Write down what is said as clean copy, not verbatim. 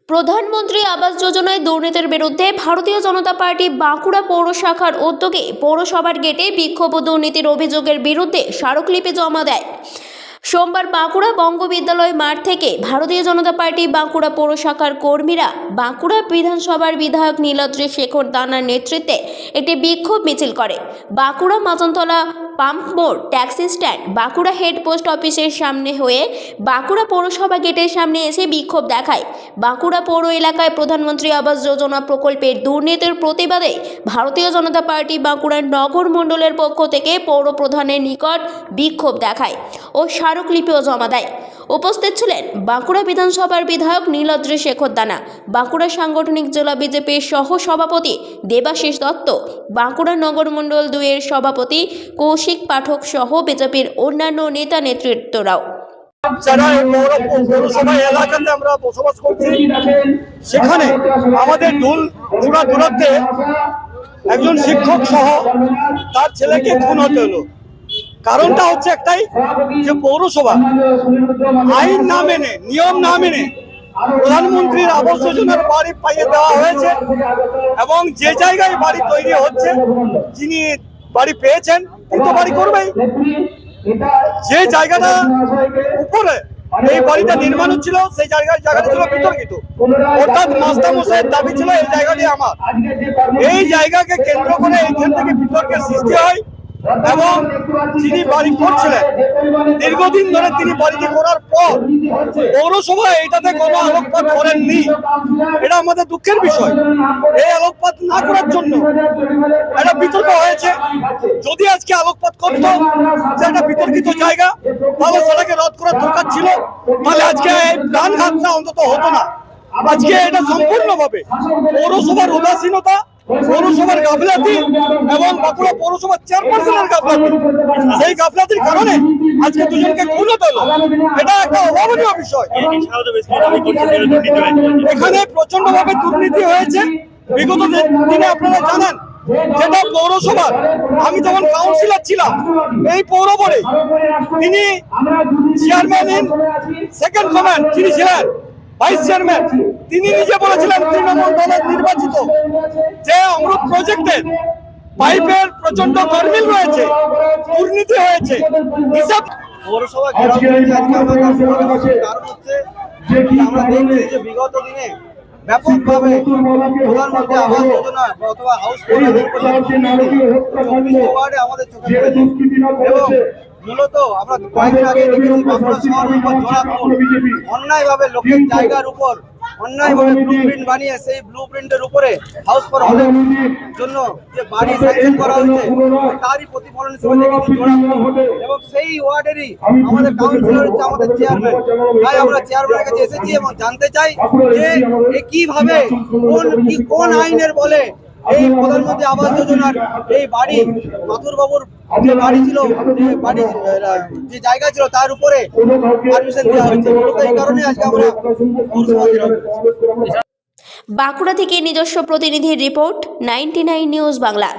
প্রধানমন্ত্রী আবাস যোজনায় দুর্নীতির বিরুদ্ধে ভারতীয় জনতা পার্টি বাঁকুড়া পৌর শাখার উদ্যোগে পৌরসভার গেটে বিক্ষোভ ও দুর্নীতির অভিযোগের বিরুদ্ধে স্মারকলিপি জমা দেয়। সোমবার বাঁকুড়া বঙ্গবিদ্যালয় মাঠ থেকে ভারতীয় জনতা পার্টি বাঁকুড়া পৌর শাখার কর্মীরা বাঁকুড়া বিধানসভার বিধায়ক নীলাদ্রি শেখর দানার নেতৃত্বে একটি বিক্ষোভ মিছিল করে। বাঁকুড়া মাতনতলা পাম্প মোড়, taxi stand, Bankura head post অফিসের সামনে হয়ে বাঁকুড়া পৌরসভা গেটের সামনে এসে বিক্ষোভ দেখায়। বাঁকুড়া পৌর এলাকায় প্রধানমন্ত্রী আবাস যোজনা প্রকল্পের দুর্নীতির প্রতিবাদে ভারতীয় জনতা পার্টি বাঁকুড়ার নগর মণ্ডলের পক্ষ থেকে পৌর প্রধানের নিকট বিক্ষোভ দেখায় ও স্মারকলিপিও জমা দেয়। উপস্থিত ছিলেন বাঁকুড়া বিধানসভার বিধায়ক নীলাদ্রি শেখর দানা, বাঁকুড়া সাংগঠনিক জেলা বিজেপির সহ সভাপতি দেবাশিস দত্ত, বাঁকুড়া নগর মণ্ডল 2 এর সভাপতি কৌশিক পাঠক সহ বিজেপির অন্যান্য নেতা নেতৃত্বরাও। যারা পৌরসভা এলাকাতে আমরা বসবাস করছি, সেখানে আমাদের দূরান্তে একজন শিক্ষক সহ তার ছেলেকে খুন হতে হলো। কারণটা হচ্ছে একটাই, যে পৌরসভা আইন না মেনে, নিয়ম না মেনে প্রধানমন্ত্রীর আবাস যোজনার বাড়ি পাইয়ে দেওয়া হয়েছে এবং যে জায়গায় বাড়ি তৈরি হচ্ছে, যিনি বাড়ি পেয়েছেন তিনি তো বাড়ি করবেই। যে জায়গাটা উপরে এই বাড়িটা নির্মাণ হচ্ছিল, সেই জায়গাটা ছিল বিতর্কিত, অর্থাৎ মাস্টারমশাইয়ের দাবি ছিল এই জায়গাটি আমার। এই জায়গাকে কেন্দ্র করে এইখান থেকে বিতর্কের সৃষ্টি হয় এবং যিনি বাড়ি করছিলেন দীর্ঘদিন ধরে তিনি বাড়িটি করার পর পৌরসভা এটাতে কোনো আলোকপাত করেননি। এটা আমাদের দুঃখের বিষয়। এই আলোকপাত না করার জন্য একটা বিতর্ক হয়েছে। যদি আজকে আলোকপাত করত যে একটা বিতর্কিত জায়গা, তাহলে সেটাকে রদ করার দরকার ছিল, তাহলে আজকে এই প্রাণঘাতটা অন্তত হতো না। আজকে এটা সম্পূর্ণভাবে পৌরসভার উদাসীনতা, পৌরসভার গাফিলতি এবং বাঁকুড়া পৌরসভার চেয়ারপারসনের গাফিলতি। সেই গাফিলতির কারণে আজকে দুজনকে খুন হতে হলো। এটা একটা অভাবনীয় বিষয়। এখানে প্রচন্ড ভাবে দুর্নীতি হয়েছে বিগত দিনে। আপনারা জানেন, যেটা পৌরসভার, আমি যখন কাউন্সিলর ছিলাম এই পৌর বোর্ডে, তিনি চেয়ারম্যান ইন সেকেন্ড কমান্ড যিনি ছিলেন, ভাইস চেয়ারম্যান, তিনি নিজে বলেছিলেন তৃণমূল দলের নির্বাচিত, যে অমৃত প্রজেক্টের পাইপের প্রচন্ড গরমিল রয়েছে, দুর্নীতি হয়েছে। হিসাব পৌরসভা আমরা দেখছি যে বিগত দিনে ব্যাপকভাবে প্রধানমন্ত্রী আবাস যোজনা অথবা হাউস ওয়ার্ডে আমাদের চোখে পড়েছে এবং মূলত আমরা কয়েকদিন আগে দেখেছি বাঁকুড়া শহর অন্যায়ভাবে লোকের জায়গার উপর অন্যায়ভাবে ব্লুপ্রিন্ট বানিয়ে সেই ব্লুপ্রিন্টের উপরে হাউস ফর অলের জন্য যে বাড়ি স্যাংশন করা হয়েছে, তারই প্রতিফলন হিসেবে দেখেছি এবং সেই ওয়ার্ডেরই আমাদের কাউন্সিলর হচ্ছে আমাদের চেয়ারম্যান। তাই আমরা চেয়ারম্যানের কাছে এসেছি এবং জানতে চাই যে কিভাবে কোন আইনের বলে এই প্রধানমন্ত্রী আবাস যোজনার এই বাড়ি মাথুরবাবুর যে বাড়ি ছিল, যে জায়গা ছিল, তার উপরে পারমিশন দেওয়া হয়েছে। এই কারণে আজকে আমরা বাঁকুড়া থেকে নিজস্ব প্রতিনিধির রিপোর্ট, 99 নিউজ বাংলা।